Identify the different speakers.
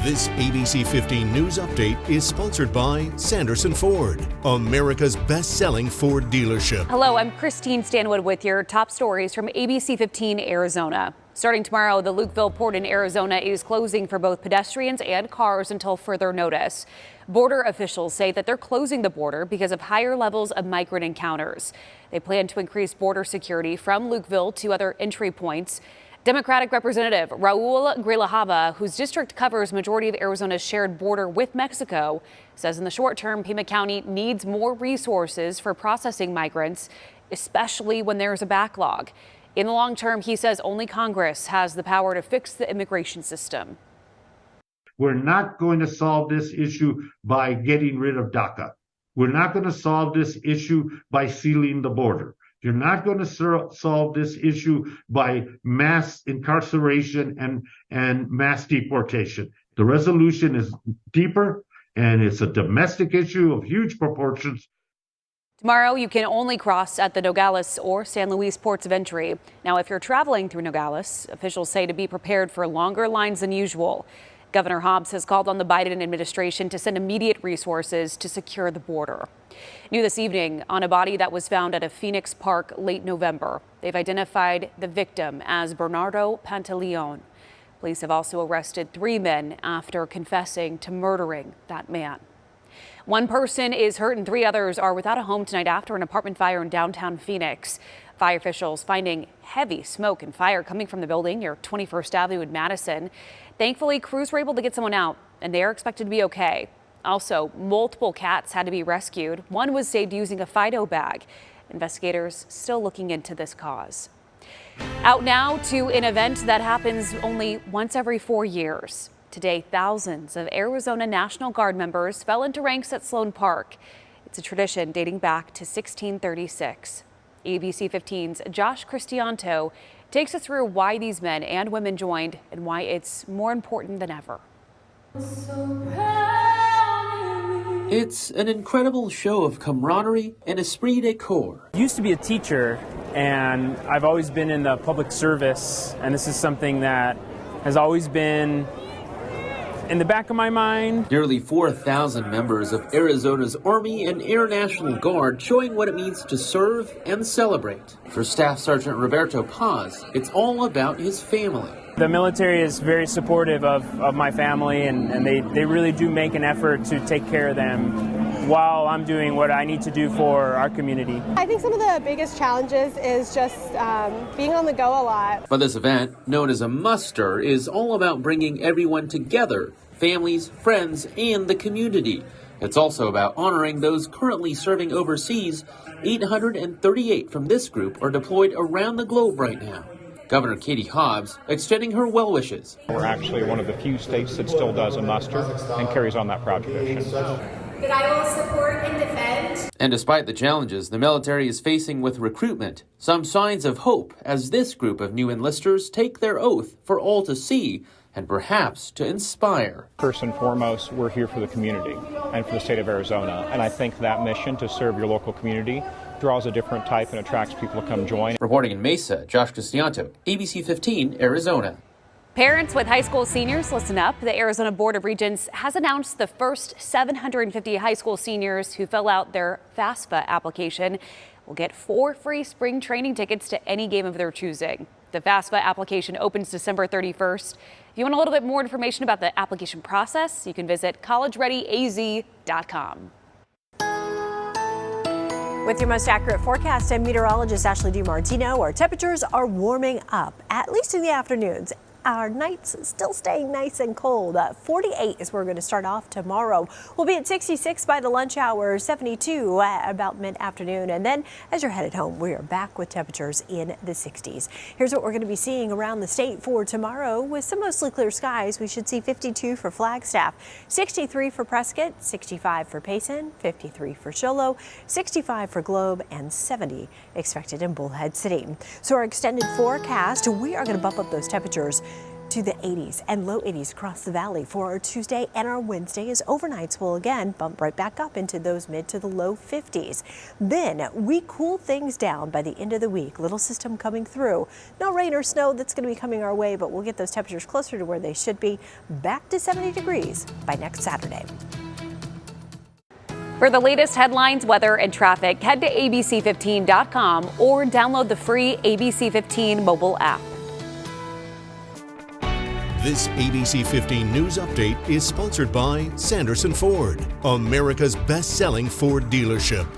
Speaker 1: This ABC 15 News Update is sponsored by Sanderson Ford, America's best-selling Ford dealership.
Speaker 2: Hello, I'm Christine Stanwood with your top stories from ABC15 Arizona. Starting tomorrow, the Lukeville port in Arizona is closing for both pedestrians and cars until further notice. Border officials say that they're closing the border because of higher levels of migrant encounters. They plan to increase border security from Lukeville to other entry points. Democratic Representative Raul Grijalva, whose district covers majority of Arizona's shared border with Mexico, says in the short term, Pima County needs more resources for processing migrants, especially when there's a backlog. In the long term, he says only Congress has the power to fix the immigration system.
Speaker 3: We're not going to solve this issue by getting rid of DACA. We're not going to solve this issue by sealing the border. You're not going to solve this issue by mass incarceration and mass deportation. The resolution is deeper, and it's a domestic issue of huge proportions.
Speaker 2: Tomorrow, you can only cross at the Nogales or San Luis ports of entry. Now, if you're traveling through Nogales, officials say to be prepared for longer lines than usual. Governor Hobbs has called on the Biden administration to send immediate resources to secure the border. New this evening on a body that was found at a Phoenix park late November. They've identified the victim as Bernardo Pantaleon. Police have also arrested 3 men after confessing to murdering that man. One person is hurt and 3 others are without a home tonight after an apartment fire in downtown Phoenix. Fire officials finding heavy smoke and fire coming from the building near 21st Avenue in Madison. Thankfully, crews were able to get someone out, and they are expected to be okay. Also, multiple cats had to be rescued. One was saved using a Fido bag. Investigators still looking into this cause. Out now to an event that happens only once every 4 years. Today, thousands of Arizona National Guard members fell into ranks at Sloan Park. It's a tradition dating back to 1636. ABC 15's Josh Cristianto takes us through why these men and women joined and why it's more important than ever.
Speaker 4: It's an incredible show of camaraderie and esprit de corps.
Speaker 5: I used to be a teacher, and I've always been in the public service, and this is something that has always been in the back of my mind.
Speaker 4: Nearly 4,000 members of Arizona's Army and Air National Guard showing what it means to serve and celebrate. For Staff Sergeant Roberto Paz, it's all about his family.
Speaker 5: The military is very supportive of my family, and they really do make an effort to take care of them while I'm doing what I need to do for our community.
Speaker 6: I think some of the biggest challenges is just being on the go a lot.
Speaker 4: But this event, known as a muster, is all about bringing everyone together, families, friends, and the community. It's also about honoring those currently serving overseas. 838 from this group are deployed around the globe right now. Governor Katie Hobbs extending her well wishes.
Speaker 7: We're actually one of the few states that still does a muster and carries on that proud tradition.
Speaker 8: That I will support and defend.
Speaker 4: And despite the challenges the military is facing with recruitment, some signs of hope as this group of new enlisters take their oath for all to see and perhaps to inspire.
Speaker 7: First and foremost, we're here for the community and for the state of Arizona. And I think that mission to serve your local community draws a different type and attracts people to come join.
Speaker 4: Reporting in Mesa, Josh Cristianto, ABC 15, Arizona.
Speaker 2: Parents with high school seniors, listen up. The Arizona Board of Regents has announced the first 750 high school seniors who fill out their FASA application will get 4 free spring training tickets to any game of their choosing. The FASA application opens December 31st. If you want a little bit more information about the application process, you can visit collegereadyaz.com.
Speaker 9: With your most accurate forecast, I'm meteorologist Ashley DiMartino. Our temperatures are warming up, at least in the afternoons. Our nights still staying nice and cold. 48 is where we're going to start off tomorrow. We'll be at 66 by the lunch hour, 72 at about mid-afternoon. And then as you're headed home, we are back with temperatures in the 60s. Here's what we're going to be seeing around the state for tomorrow. With some mostly clear skies, we should see 52 for Flagstaff, 63 for Prescott, 65 for Payson, 53 for Show Low, 65 for Globe, and 70 expected in Bullhead City. So our extended forecast, we are going to bump up those temperatures to the 80s and low 80s across the valley for our Tuesday and our Wednesday, as overnights will again bump right back up into those mid to the low 50s. Then we cool things down by the end of the week. Little system coming through. No rain or snow that's going to be coming our way, but we'll get those temperatures closer to where they should be, back to 70 degrees by next Saturday.
Speaker 2: For the latest headlines, weather, and traffic, head to ABC15.com or download the free ABC15 mobile app.
Speaker 1: This ABC 15 News Update is sponsored by Sanderson Ford, America's best-selling Ford dealership.